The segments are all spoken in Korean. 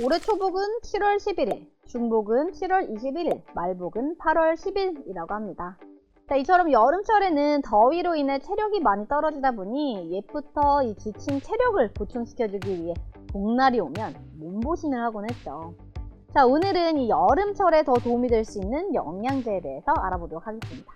올해 초복은 7월 11일, 중복은 7월 21일, 말복은 8월 10일이라고 합니다. 자, 이처럼 여름철에는 더위로 인해 체력이 많이 떨어지다 보니 옛부터 이 지친 체력을 보충시켜주기 위해 복날이 오면 몸보신을 하곤 했죠. 자, 오늘은 이 여름철에 더 도움이 될 수 있는 영양제에 대해서 알아보도록 하겠습니다.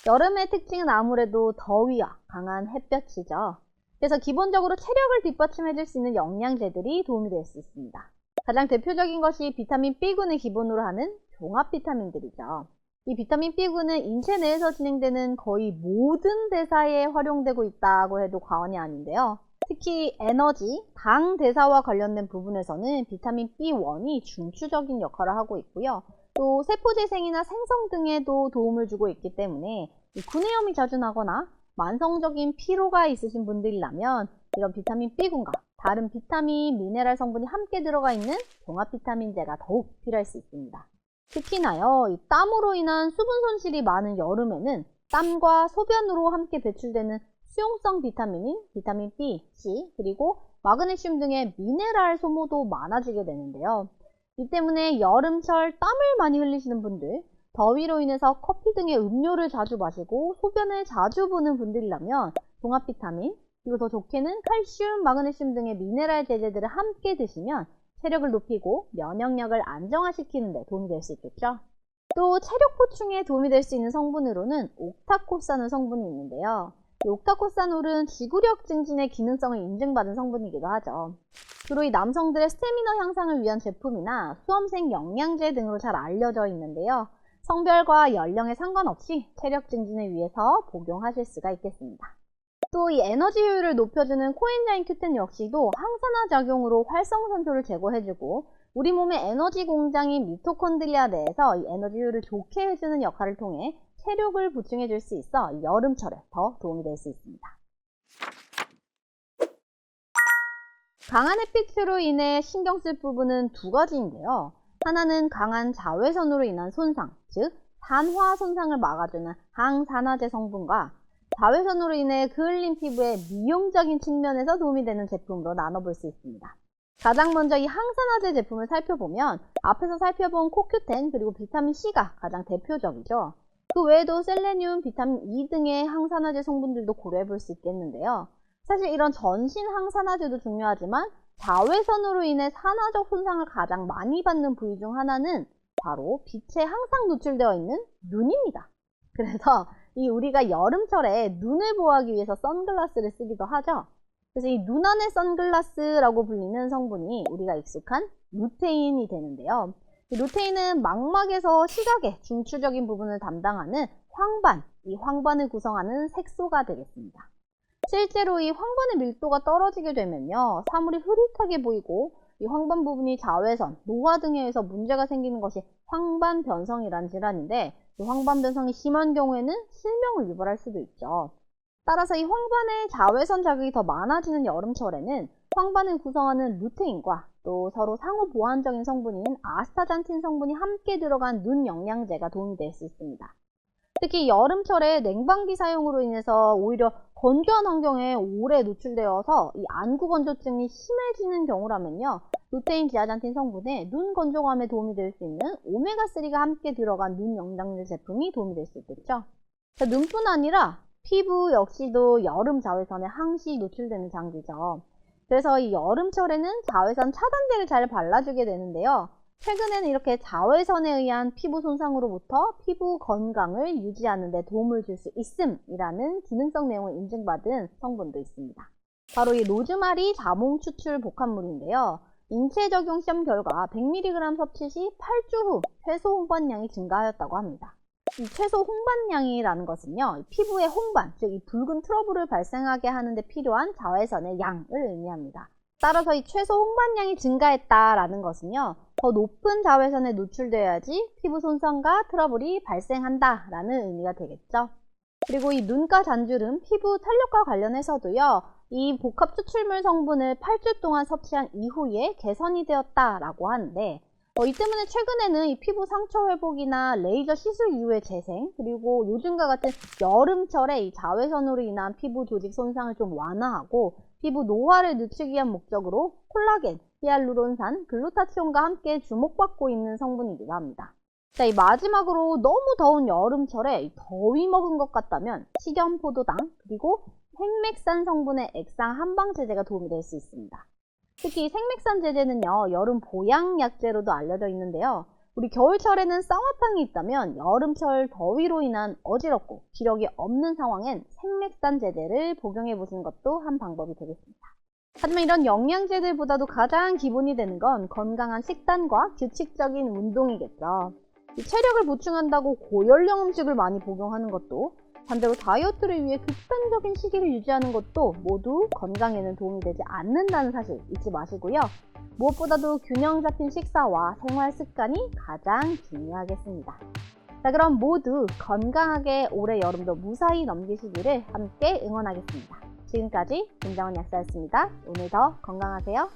여름의 특징은 아무래도 더위와 강한 햇볕이죠. 그래서 기본적으로 체력을 뒷받침해줄 수 있는 영양제들이 도움이 될 수 있습니다. 가장 대표적인 것이 비타민 B군을 기본으로 하는 종합 비타민들이죠. 이 비타민 B군은 인체 내에서 진행되는 거의 모든 대사에 활용되고 있다고 해도 과언이 아닌데요. 특히 에너지, 당 대사와 관련된 부분에서는 비타민 B1이 중추적인 역할을 하고 있고요. 또 세포재생이나 생성 등에도 도움을 주고 있기 때문에 구내염이 자주 나거나 만성적인 피로가 있으신 분들이라면 이런 비타민 B군과 다른 비타민, 미네랄 성분이 함께 들어가 있는 종합 비타민제가 더욱 필요할 수 있습니다. 특히나요, 이 땀으로 인한 수분 손실이 많은 여름에는 땀과 소변으로 함께 배출되는 수용성 비타민인 비타민 B, C, 그리고 마그네슘 등의 미네랄 소모도 많아지게 되는데요. 이 때문에 여름철 땀을 많이 흘리시는 분들, 더위로 인해서 커피 등의 음료를 자주 마시고 소변을 자주 보는 분들이라면 종합 비타민, 그리고 더 좋게는 칼슘, 마그네슘 등의 미네랄 제제들을 함께 드시면 체력을 높이고 면역력을 안정화시키는 데 도움이 될 수 있겠죠. 또 체력 보충에 도움이 될 수 있는 성분으로는 옥타코사놀 성분이 있는데요. 이 옥타코사놀은 지구력 증진의 기능성을 인증받은 성분이기도 하죠. 주로 이 남성들의 스태미너 향상을 위한 제품이나 수험생 영양제 등으로 잘 알려져 있는데요. 성별과 연령에 상관없이 체력 증진을 위해서 복용하실 수가 있겠습니다. 또 이 에너지 효율을 높여주는 코엔자임 Q10 역시도 항산화 작용으로 활성산소를 제거해주고 우리 몸의 에너지 공장인 미토콘드리아 내에서 이 에너지 효율을 좋게 해주는 역할을 통해 체력을 보충해줄 수 있어 여름철에 더 도움이 될 수 있습니다. 강한 햇빛으로 인해 신경 쓸 부분은 두 가지인데요. 하나는 강한 자외선으로 인한 손상, 즉 산화 손상을 막아주는 항산화제 성분과 자외선으로 인해 그을린 피부의 미용적인 측면에서 도움이 되는 제품으로 나눠볼 수 있습니다. 가장 먼저 이 항산화제 제품을 살펴보면 앞에서 살펴본 코큐텐 그리고 비타민 C가 가장 대표적이죠. 그 외에도 셀레늄, 비타민 E 등의 항산화제 성분들도 고려해볼 수 있겠는데요. 사실 이런 전신 항산화제도 중요하지만 자외선으로 인해 산화적 손상을 가장 많이 받는 부위 중 하나는 바로 빛에 항상 노출되어 있는 눈입니다. 그래서 우리가 여름철에 눈을 보호하기 위해서 선글라스를 쓰기도 하죠. 그래서 이 눈 안의 선글라스라고 불리는 성분이 우리가 익숙한 루테인이 되는데요. 이 루테인은 망막에서 시각의 중추적인 부분을 담당하는 황반, 이 황반을 구성하는 색소가 되겠습니다. 실제로 이 황반의 밀도가 떨어지게 되면요, 사물이 흐릿하게 보이고 이 황반 부분이 자외선, 노화 등에 의해서 문제가 생기는 것이 황반변성이라는 질환인데 이 황반변성이 심한 경우에는 실명을 유발할 수도 있죠. 따라서 이 황반의 자외선 자극이 더 많아지는 여름철에는 황반을 구성하는 루테인과 또 서로 상호 보완적인 성분인 아스타잔틴 성분이 함께 들어간 눈 영양제가 도움이 될 수 있습니다. 특히 여름철에 냉방기 사용으로 인해서 오히려 건조한 환경에 오래 노출되어서 이 안구 건조증이 심해지는 경우라면요, 루테인 지아잔틴 성분의 눈 건조감에 도움이 될 수 있는 오메가3가 함께 들어간 눈 영양제 제품이 도움이 될 수 있겠죠. 자, 눈뿐 아니라 피부 역시도 여름 자외선에 항시 노출되는 장기죠. 그래서 이 여름철에는 자외선 차단제를 잘 발라주게 되는데요. 최근에는 이렇게 자외선에 의한 피부 손상으로부터 피부 건강을 유지하는 데 도움을 줄 수 있음이라는 기능성 내용을 인증받은 성분도 있습니다. 바로 이 로즈마리 자몽 추출 복합물인데요. 인체 적용 시험 결과 100mg 섭취 시 8주 후 최소 홍반량이 증가하였다고 합니다. 이 최소 홍반량이라는 것은요, 피부의 홍반, 즉 이 붉은 트러블을 발생하게 하는 데 필요한 자외선의 양을 의미합니다. 따라서 이 최소 홍반량이 증가했다라는 것은요, 더 높은 자외선에 노출되어야지 피부 손상과 트러블이 발생한다라는 의미가 되겠죠. 그리고 이 눈가 잔주름, 피부 탄력과 관련해서도요, 이 복합 추출물 성분을 8주 동안 섭취한 이후에 개선이 되었다라고 하는데 이 때문에 최근에는 이 피부 상처 회복이나 레이저 시술 이후의 재생, 그리고 요즘과 같은 여름철에 이 자외선으로 인한 피부 조직 손상을 좀 완화하고 피부 노화를 늦추기 위한 목적으로 콜라겐, 히알루론산, 글루타치온과 함께 주목받고 있는 성분이기도 합니다. 자, 이 마지막으로 너무 더운 여름철에 더위 먹은 것 같다면 식염포도당, 그리고 생맥산 성분의 액상 한방 제제가 도움이 될 수 있습니다. 특히 생맥산 제제는요, 여름 보양 약재로도 알려져 있는데요. 우리 겨울철에는 쌍화탕이 있다면 여름철 더위로 인한 어지럽고 기력이 없는 상황엔 생맥산 제제를 복용해 보시는 것도 한 방법이 되겠습니다. 하지만 이런 영양제들보다도 가장 기본이 되는 건 건강한 식단과 규칙적인 운동이겠죠. 이 체력을 보충한다고 고열량 음식을 많이 복용하는 것도, 반대로 다이어트를 위해 극단적인 시기를 유지하는 것도 모두 건강에는 도움이 되지 않는다는 사실 잊지 마시고요. 무엇보다도 균형 잡힌 식사와 생활 습관이 가장 중요하겠습니다. 자, 그럼 모두 건강하게 올해 여름도 무사히 넘기시기를 함께 응원하겠습니다. 지금까지 김정은 약사였습니다. 오늘 더 건강하세요.